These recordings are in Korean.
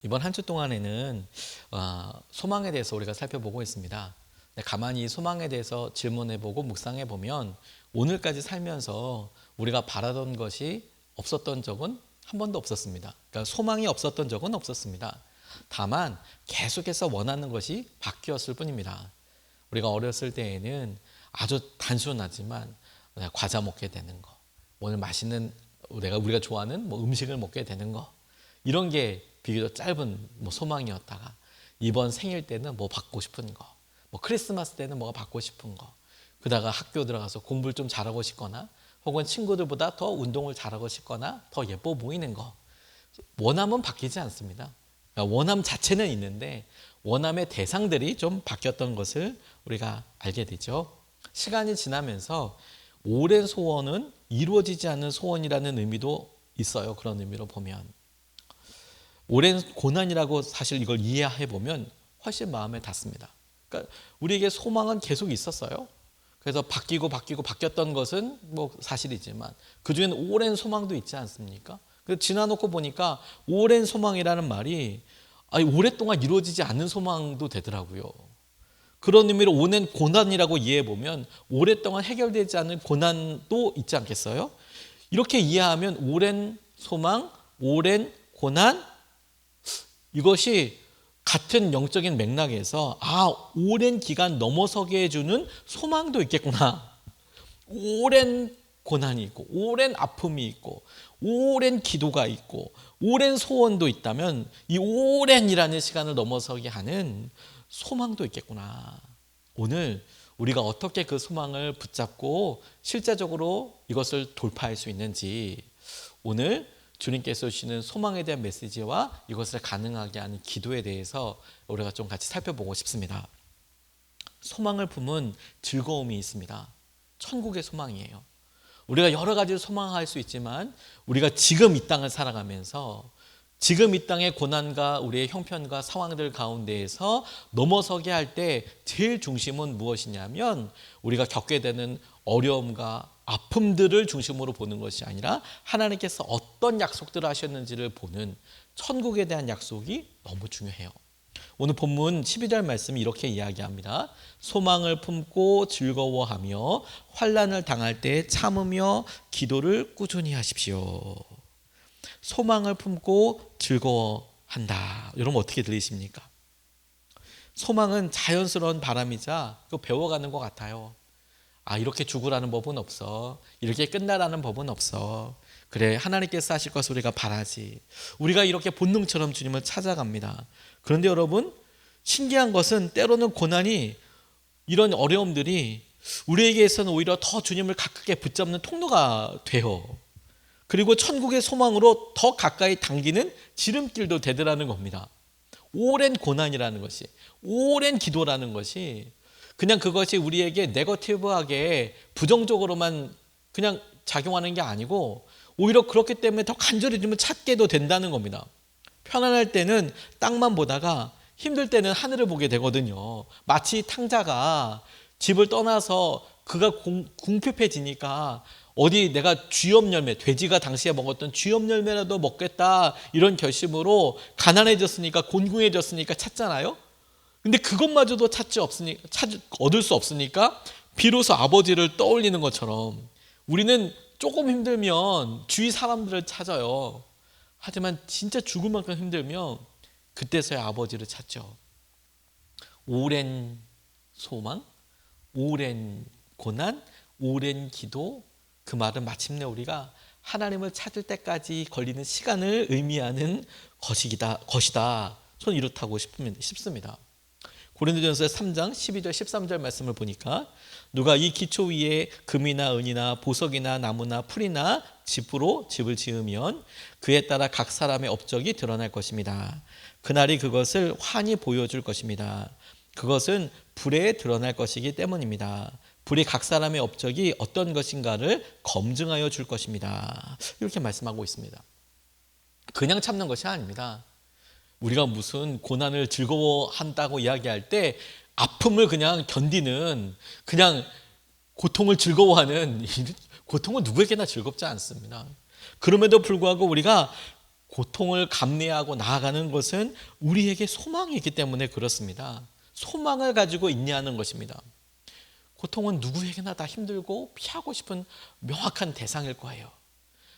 이번 한 주 동안에는 소망에 대해서 우리가 살펴보고 있습니다. 가만히 소망에 대해서 질문해보고 묵상해보면 오늘까지 살면서 우리가 바라던 것이 없었던 적은 한 번도 없었습니다. 그러니까 소망이 없었던 적은 없었습니다. 다만 계속해서 원하는 것이 바뀌었을 뿐입니다. 우리가 어렸을 때에는 아주 단순하지만 과자 먹게 되는 거, 오늘 맛있는 우리가 좋아하는 음식을 먹게 되는 거, 이런 게 비교적 짧은 소망이었다가 이번 생일 때는 받고 싶은 거, 크리스마스 때는 뭐가 받고 싶은 거, 그러다가 학교 들어가서 공부를 좀 잘하고 싶거나 혹은 친구들보다 더 운동을 잘하고 싶거나 더 예뻐 보이는 거, 원함은 바뀌지 않습니다. 그러니까 원함 자체는 있는데 원함의 대상들이 좀 바뀌었던 것을 우리가 알게 되죠. 시간이 지나면서 오랜 소원은 이루어지지 않는 소원이라는 의미도 있어요. 그런 의미로 보면 오랜 고난이라고 사실 이걸 이해해 보면 훨씬 마음에 닿습니다. 그러니까 우리에게 소망은 계속 있었어요. 그래서 바뀌었던 것은 사실이지만 그중에는 오랜 소망도 있지 않습니까? 그래서 지나놓고 보니까 오랜 소망이라는 말이 오랫동안 이루어지지 않는 소망도 되더라고요. 그런 의미로 오랜 고난이라고 이해해 보면 오랫동안 해결되지 않는 고난도 있지 않겠어요? 이렇게 이해하면 오랜 소망, 오랜 고난, 이것이 같은 영적인 맥락에서 오랜 기간 넘어서게 해주는 소망도 있겠구나. 오랜 고난이 있고 오랜 아픔이 있고 오랜 기도가 있고 오랜 소원도 있다면 이 오랜이라는 시간을 넘어서게 하는 소망도 있겠구나. 오늘 우리가 어떻게 그 소망을 붙잡고 실제적으로 이것을 돌파할 수 있는지, 오늘 주님께서 주시는 소망에 대한 메시지와 이것을 가능하게 하는 기도에 대해서 우리가 좀 같이 살펴보고 싶습니다. 소망을 품은 즐거움이 있습니다. 천국의 소망이에요. 우리가 여러 가지를 소망할 수 있지만 우리가 지금 이 땅을 살아가면서 지금 이 땅의 고난과 우리의 형편과 상황들 가운데에서 넘어서게 할 때 제일 중심은 무엇이냐면 우리가 겪게 되는 어려움과 아픔들을 중심으로 보는 것이 아니라 하나님께서 어떤 약속들을 하셨는지를 보는 천국에 대한 약속이 너무 중요해요. 오늘 본문 12절 말씀이 이렇게 이야기합니다. 소망을 품고 즐거워하며 환난을 당할 때 참으며 기도를 꾸준히 하십시오. 소망을 품고 즐거워한다. 여러분 어떻게 들리십니까? 소망은 자연스러운 바람이자 배워가는 것 같아요. 이렇게 죽으라는 법은 없어. 이렇게 끝나라는 법은 없어. 그래, 하나님께서 하실 것을 우리가 바라지. 우리가 이렇게 본능처럼 주님을 찾아갑니다. 그런데 여러분, 신기한 것은 때로는 고난이, 이런 어려움들이 우리에게서는 오히려 더 주님을 가깝게 붙잡는 통로가 돼요. 그리고 천국의 소망으로 더 가까이 당기는 지름길도 되더라는 겁니다. 오랜 고난이라는 것이, 오랜 기도라는 것이 그냥 그것이 우리에게 네거티브하게 부정적으로만 그냥 작용하는 게 아니고 오히려 그렇기 때문에 더 간절히 주님을 찾게도 된다는 겁니다. 편안할 때는 땅만 보다가 힘들 때는 하늘을 보게 되거든요. 마치 탕자가 집을 떠나서 그가 궁핍해지니까 어디 내가 쥐염 열매, 돼지가 당시에 먹었던 쥐염 열매라도 먹겠다 이런 결심으로 가난해졌으니까, 곤궁해졌으니까 찾잖아요. 근데 그것마저도 얻을 수 없으니까 비로소 아버지를 떠올리는 것처럼 우리는 조금 힘들면 주위 사람들을 찾아요. 하지만 진짜 죽을 만큼 힘들면 그때서야 아버지를 찾죠. 오랜 소망, 오랜 고난, 오랜 기도, 그 말은 마침내 우리가 하나님을 찾을 때까지 걸리는 시간을 의미하는 것이다. 저는 이렇다고 싶습니다. 고린도전서 3장 12절 13절 말씀을 보니까 누가 이 기초 위에 금이나 은이나 보석이나 나무나 풀이나 집으로 집을 지으면 그에 따라 각 사람의 업적이 드러날 것입니다. 그날이 그것을 환히 보여줄 것입니다. 그것은 불에 드러날 것이기 때문입니다. 불이 각 사람의 업적이 어떤 것인가를 검증하여 줄 것입니다. 이렇게 말씀하고 있습니다. 그냥 참는 것이 아닙니다. 우리가 무슨 고난을 즐거워한다고 이야기할 때 아픔을 그냥 견디는, 그냥 고통을 즐거워하는, 고통은 누구에게나 즐겁지 않습니다. 그럼에도 불구하고 우리가 고통을 감내하고 나아가는 것은 우리에게 소망이 있기 때문에 그렇습니다. 소망을 가지고 인내하는 것입니다. 고통은 누구에게나 다 힘들고 피하고 싶은 명확한 대상일 거예요.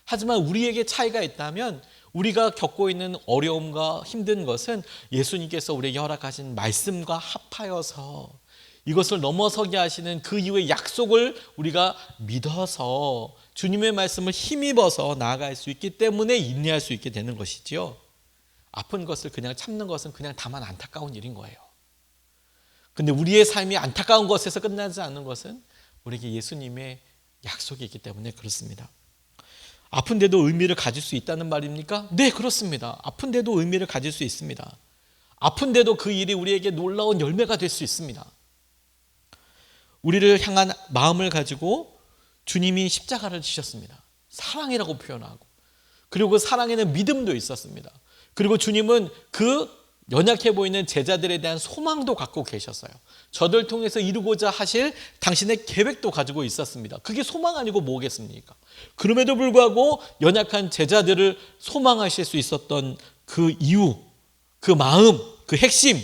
하지만 우리에게 차이가 있다면 우리가 겪고 있는 어려움과 힘든 것은 예수님께서 우리에게 허락하신 말씀과 합하여서 이것을 넘어서게 하시는 그 이후의 약속을 우리가 믿어서 주님의 말씀을 힘입어서 나아갈 수 있기 때문에 인내할 수 있게 되는 것이지요. 아픈 것을 그냥 참는 것은 그냥 다만 안타까운 일인 거예요. 근데 우리의 삶이 안타까운 것에서 끝나지 않는 것은 우리에게 예수님의 약속이 있기 때문에 그렇습니다. 아픈데도 의미를 가질 수 있다는 말입니까? 네, 그렇습니다. 아픈데도 의미를 가질 수 있습니다. 아픈데도 그 일이 우리에게 놀라운 열매가 될 수 있습니다. 우리를 향한 마음을 가지고 주님이 십자가를 지셨습니다. 사랑이라고 표현하고, 그리고 그 사랑에는 믿음도 있었습니다. 그리고 주님은 그 연약해 보이는 제자들에 대한 소망도 갖고 계셨어요. 저들 통해서 이루고자 하실 당신의 계획도 가지고 있었습니다. 그게 소망 아니고 뭐겠습니까? 그럼에도 불구하고 연약한 제자들을 소망하실 수 있었던 그 이유, 그 마음, 그 핵심,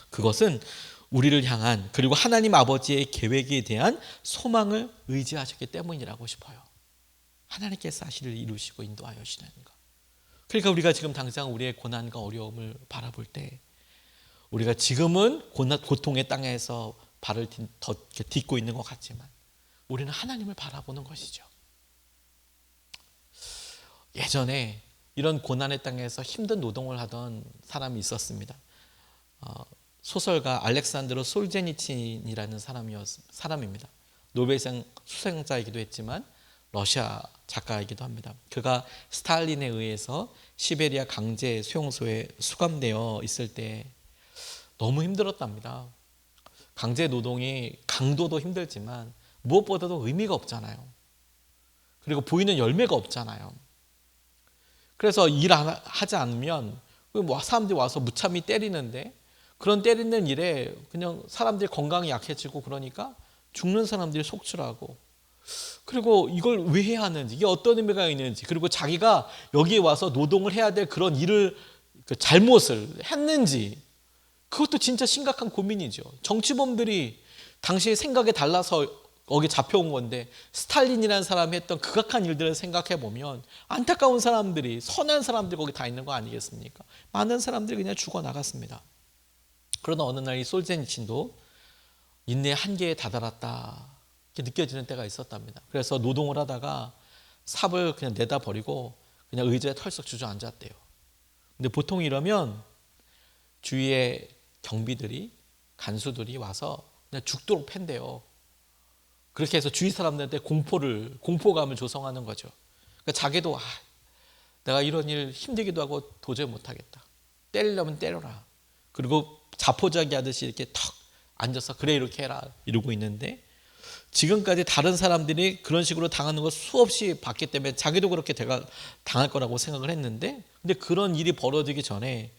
그것은 우리를 향한, 그리고 하나님 아버지의 계획에 대한 소망을 의지하셨기 때문이라고 싶어요. 하나님께서 사실을 이루시고 인도하여 주시는 것. 그러니까 우리가 지금 당장 우리의 고난과 어려움을 바라볼 때, 우리가 지금은 고통의 땅에서 발을 딛고 있는 것 같지만 우리는 하나님을 바라보는 것이죠. 예전에 이런 고난의 땅에서 힘든 노동을 하던 사람이 있었습니다. 소설가 알렉산드로 솔제니친이라는 사람입니다. 노벨상 수상자이기도 했지만 러시아 작가이기도 합니다. 그가 스탈린에 의해서 시베리아 강제 수용소에 수감되어 있을 때 너무 힘들었답니다. 강제 노동이 강도도 힘들지만 무엇보다도 의미가 없잖아요. 그리고 보이는 열매가 없잖아요. 그래서 일하지 않으면 사람들이 와서 무참히 때리는데, 그런 때리는 일에 그냥 사람들이 건강이 약해지고 그러니까 죽는 사람들이 속출하고, 그리고 이걸 왜 해야 하는지, 이게 어떤 의미가 있는지, 그리고 자기가 여기에 와서 노동을 해야 될 그런 일을, 잘못을 했는지, 그것도 진짜 심각한 고민이죠. 정치범들이 당시의 생각에 달라서 거기 잡혀온 건데, 스탈린이라는 사람이 했던 극악한 일들을 생각해 보면 안타까운 사람들이, 선한 사람들이 거기 다 있는 거 아니겠습니까? 많은 사람들이 그냥 죽어나갔습니다. 그러나 어느 날 이 솔제니친도 인내의 한계에 다다랐다 이렇게 느껴지는 때가 있었답니다. 그래서 노동을 하다가 삽을 그냥 내다 버리고 그냥 의자에 털썩 주저앉았대요. 근데 보통 이러면 주위에 경비들이, 간수들이 와서 그냥 죽도록 팬대요. 그렇게 해서 주위 사람들한테 공포감을 조성하는 거죠. 그러니까 자기도 내가 이런 일 힘들기도 하고 도저히 못하겠다. 때리려면 때려라. 그리고 자포자기 하듯이 이렇게 턱 앉아서 그래 이렇게 해라 이러고 있는데, 지금까지 다른 사람들이 그런 식으로 당하는 걸 수없이 봤기 때문에 자기도 그렇게 당할 거라고 생각을 했는데, 근데 그런 일이 벌어지기 전에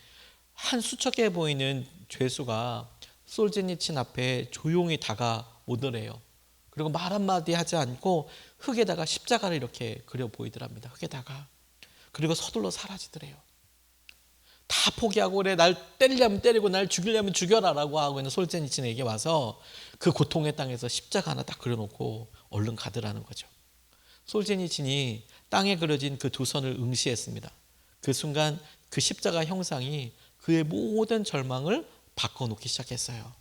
한 수척해 보이는 죄수가 솔제니친 앞에 조용히 다가오더래요. 그리고 말 한마디 하지 않고 흙에다가 십자가를 이렇게 그려 보이더랍니다. 흙에다가. 그리고 서둘러 사라지더래요. 다 포기하고, 그래 날 때리려면 때리고 날 죽이려면 죽여라라고 하고 있는 솔제니친에게 와서 그 고통의 땅에서 십자가 하나 딱 그려놓고 얼른 가더라는 거죠. 솔제니친이 땅에 그려진 그 두 선을 응시했습니다. 그 순간 그 십자가 형상이 그의 모든 절망을 바꿔놓기 시작했어요.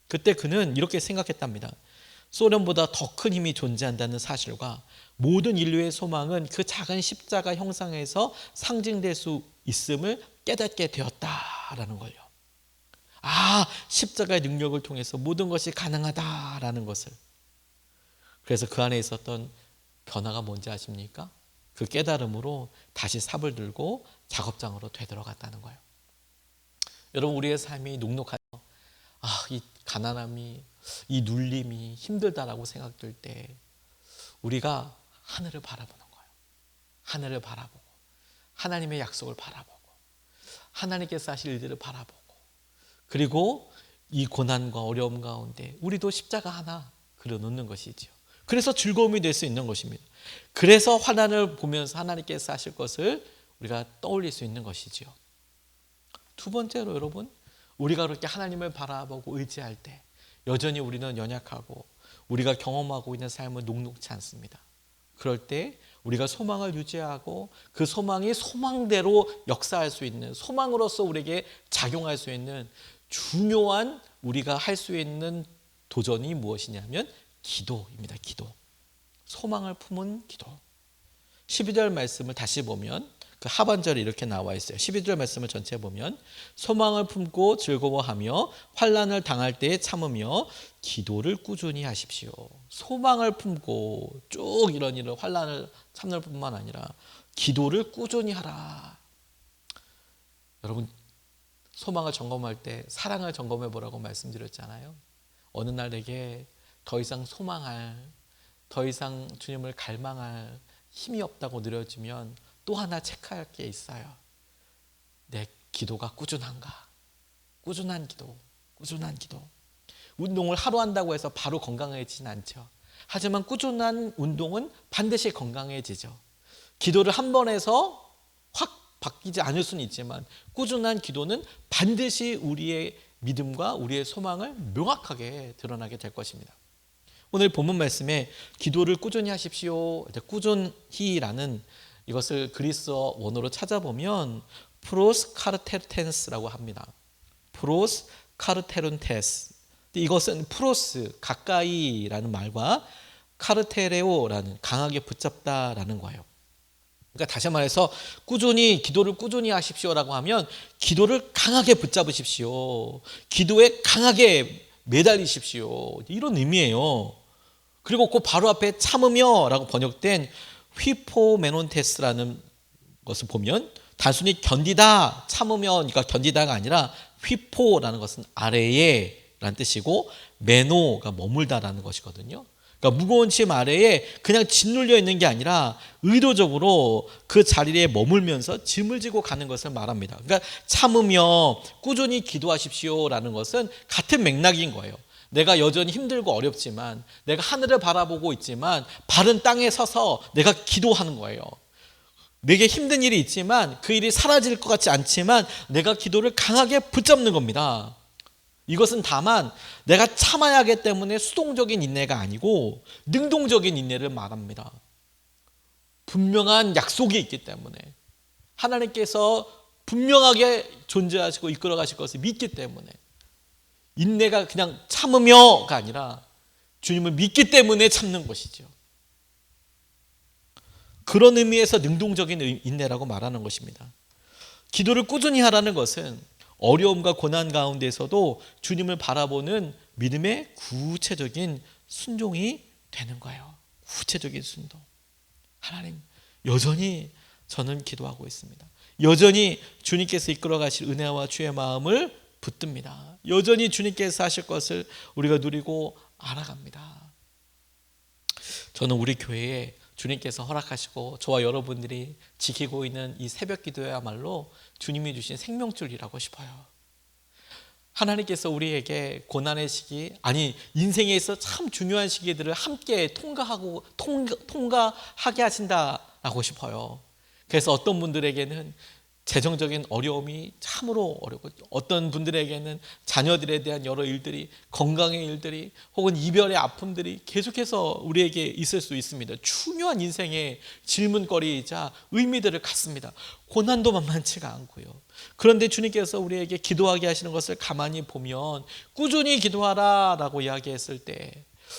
그때 그는 이렇게 생각했답니다. 소련보다 더 큰 힘이 존재한다는 사실과 모든 인류의 소망은 그 작은 십자가 형상에서 상징될 수 있음을 깨닫게 되었다라는 걸요. 십자가의 능력을 통해서 모든 것이 가능하다라는 것을. 그래서 그 안에 있었던 변화가 뭔지 아십니까? 그 깨달음으로 다시 삽을 들고 작업장으로 되돌아갔다는 거예요. 여러분, 우리의 삶이 녹록하죠. 이 가난함이, 이 눌림이 힘들다라고 생각될 때 우리가 하늘을 바라보는 거예요. 하늘을 바라보고 하나님의 약속을 바라보고 하나님께서 하실 일들을 바라보고, 그리고 이 고난과 어려움 가운데 우리도 십자가 하나 그려놓는 것이죠. 그래서 즐거움이 될 수 있는 것입니다. 그래서 환난을 보면서 하나님께서 하실 것을 우리가 떠올릴 수 있는 것이지요. 두 번째로 여러분, 우리가 그렇게 하나님을 바라보고 의지할 때 여전히 우리는 연약하고 우리가 경험하고 있는 삶은 녹록지 않습니다. 그럴 때 우리가 소망을 유지하고 그 소망이 소망대로 역사할 수 있는, 소망으로서 우리에게 작용할 수 있는 중요한 우리가 할 수 있는 도전이 무엇이냐면 기도입니다. 기도. 소망을 품은 기도. 12절 말씀을 다시 보면 그 하반절에 이렇게 나와 있어요. 12절 말씀을 전체 보면 소망을 품고 즐거워하며 환난을 당할 때에 참으며 기도를 꾸준히 하십시오. 소망을 품고 쭉 이런 환난을 참는 뿐만 아니라 기도를 꾸준히 하라. 여러분, 소망을 점검할 때 사랑을 점검해 보라고 말씀드렸잖아요. 어느 날 내게 더 이상 소망할, 더 이상 주님을 갈망할 힘이 없다고 느껴지면 또 하나 체크할 게 있어요. 내 기도가 꾸준한가? 꾸준한 기도, 꾸준한 기도. 운동을 하루 한다고 해서 바로 건강해지진 않죠. 하지만 꾸준한 운동은 반드시 건강해지죠. 기도를 한 번 해서 확 바뀌지 않을 수는 있지만 꾸준한 기도는 반드시 우리의 믿음과 우리의 소망을 명확하게 드러나게 될 것입니다. 오늘 본문 말씀에 기도를 꾸준히 하십시오. 꾸준히라는 이것을 그리스어 원어로 찾아보면 프로스 카르테르텐스라고 합니다. 프로스 카르테룬테스. 이것은 프로스, 가까이라는 말과 카르테레오라는 강하게 붙잡다라는 거예요. 그러니까 다시 말해서 꾸준히 기도를 꾸준히 하십시오라고 하면 기도를 강하게 붙잡으십시오. 기도에 강하게 매달리십시오. 이런 의미예요. 그리고 그 바로 앞에 참으며라고 번역된 휘포메논테스라는 것을 보면 단순히 견디다, 참으며, 그러니까 견디다가 아니라 휘포라는 것은 아래에 라는 뜻이고 메노가 머물다라는 것이거든요. 그러니까 무거운 짐 아래에 그냥 짓눌려 있는 게 아니라 의도적으로 그 자리에 머물면서 짐을 지고 가는 것을 말합니다. 그러니까 참으며 꾸준히 기도하십시오라는 것은 같은 맥락인 거예요. 내가 여전히 힘들고 어렵지만 내가 하늘을 바라보고 있지만 바른 땅에 서서 내가 기도하는 거예요. 내게 힘든 일이 있지만 그 일이 사라질 것 같지 않지만 내가 기도를 강하게 붙잡는 겁니다. 이것은 다만 내가 참아야 하기 때문에 수동적인 인내가 아니고 능동적인 인내를 말합니다. 분명한 약속이 있기 때문에 하나님께서 분명하게 존재하시고 이끌어 가실 것을 믿기 때문에 인내가 그냥 참으며가 아니라 주님을 믿기 때문에 참는 것이죠. 그런 의미에서 능동적인 인내라고 말하는 것입니다. 기도를 꾸준히 하라는 것은 어려움과 고난 가운데서도 주님을 바라보는 믿음의 구체적인 순종이 되는 거예요. 구체적인 순종. 하나님, 여전히 저는 기도하고 있습니다. 여전히 주님께서 이끌어 가실 은혜와 주의 마음을 붙듭니다. 여전히 주님께서 하실 것을 우리가 누리고 알아갑니다. 저는 우리 교회에 주님께서 허락하시고 저와 여러분들이 지키고 있는 이 새벽 기도야말로 주님이 주신 생명줄이라고 싶어요. 하나님께서 우리에게 고난의 시기, 아니 인생에 있어 참 중요한 시기들을 함께 통과하게 하신다라고 싶어요. 그래서 어떤 분들에게는 재정적인 어려움이 참으로 어렵고 어떤 분들에게는 자녀들에 대한 여러 일들이, 건강의 일들이 혹은 이별의 아픔들이 계속해서 우리에게 있을 수 있습니다. 중요한 인생의 질문거리이자 의미들을 갖습니다. 고난도 만만치가 않고요. 그런데 주님께서 우리에게 기도하게 하시는 것을 가만히 보면 꾸준히 기도하라 라고 이야기했을 때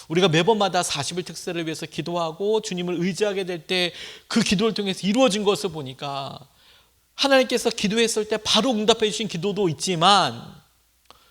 우리가 매번마다 40일 특세를 위해서 기도하고 주님을 의지하게 될 때 그 기도를 통해서 이루어진 것을 보니까 하나님께서 기도했을 때 바로 응답해 주신 기도도 있지만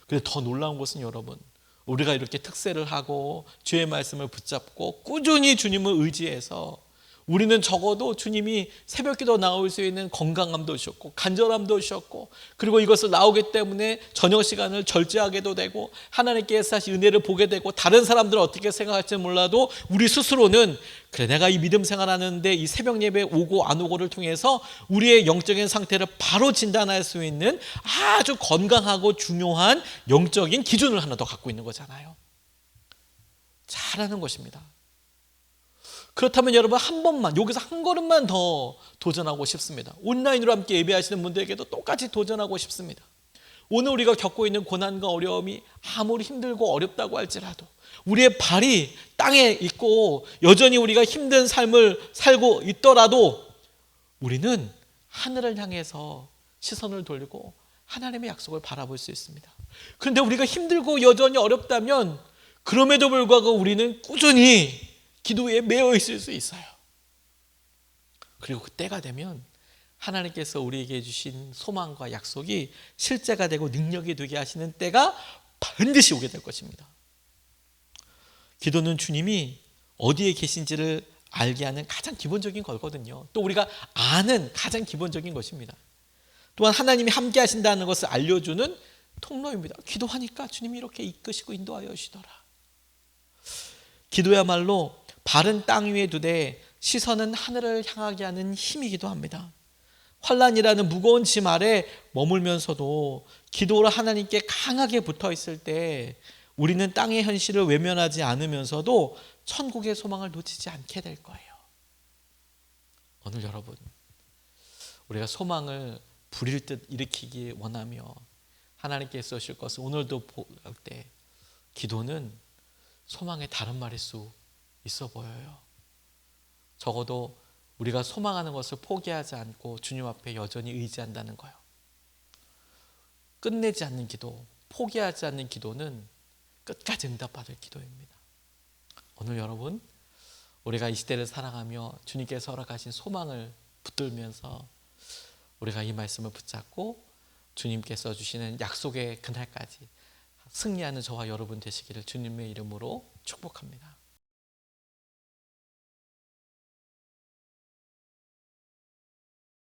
근데 더 놀라운 것은 여러분, 우리가 이렇게 특세를 하고 주의 말씀을 붙잡고 꾸준히 주님을 의지해서 우리는 적어도 주님이 새벽기도 나올 수 있는 건강함도 주셨고 간절함도 주셨고 그리고 이것을 나오기 때문에 저녁 시간을 절제하게도 되고 하나님께서 하신 은혜를 보게 되고 다른 사람들은 어떻게 생각할지 몰라도 우리 스스로는 그래 내가 이 믿음 생활하는데 이 새벽 예배 오고 안 오고를 통해서 우리의 영적인 상태를 바로 진단할 수 있는 아주 건강하고 중요한 영적인 기준을 하나 더 갖고 있는 거잖아요. 잘하는 것입니다. 그렇다면 여러분 한 번만, 여기서 한 걸음만 더 도전하고 싶습니다. 온라인으로 함께 예배하시는 분들에게도 똑같이 도전하고 싶습니다. 오늘 우리가 겪고 있는 고난과 어려움이 아무리 힘들고 어렵다고 할지라도 우리의 발이 땅에 있고 여전히 우리가 힘든 삶을 살고 있더라도 우리는 하늘을 향해서 시선을 돌리고 하나님의 약속을 바라볼 수 있습니다. 그런데 우리가 힘들고 여전히 어렵다면 그럼에도 불구하고 우리는 꾸준히 기도에 매여 있을 수 있어요. 그리고 그때가 되면 하나님께서 우리에게 주신 소망과 약속이 실제가 되고 능력이 되게 하시는 때가 반드시 오게 될 것입니다. 기도는 주님이 어디에 계신지를 알게 하는 가장 기본적인 거거든요. 또 우리가 아는 가장 기본적인 것입니다. 또한 하나님이 함께 하신다는 것을 알려주는 통로입니다. 기도하니까 주님이 이렇게 이끄시고 인도하여 주시더라. 기도야말로 발은 땅 위에 두되 시선은 하늘을 향하게 하는 힘이기도 합니다. 환난이라는 무거운 짐 아래 머물면서도 기도로 하나님께 강하게 붙어 있을 때 우리는 땅의 현실을 외면하지 않으면서도 천국의 소망을 놓치지 않게 될 거예요. 오늘 여러분, 우리가 소망을 불일 듯 일으키기 원하며 하나님께서 주실 것을 오늘도 볼 때 기도는 소망의 다른 말일 수 있어 보여요. 적어도 우리가 소망하는 것을 포기하지 않고 주님 앞에 여전히 의지한다는 거예요. 끝내지 않는 기도, 포기하지 않는 기도는 끝까지 응답받을 기도입니다. 오늘 여러분, 우리가 이 시대를 살아가며 주님께서 허락하신 소망을 붙들면서 우리가 이 말씀을 붙잡고 주님께서 주시는 약속의 그날까지 승리하는 저와 여러분 되시기를 주님의 이름으로 축복합니다.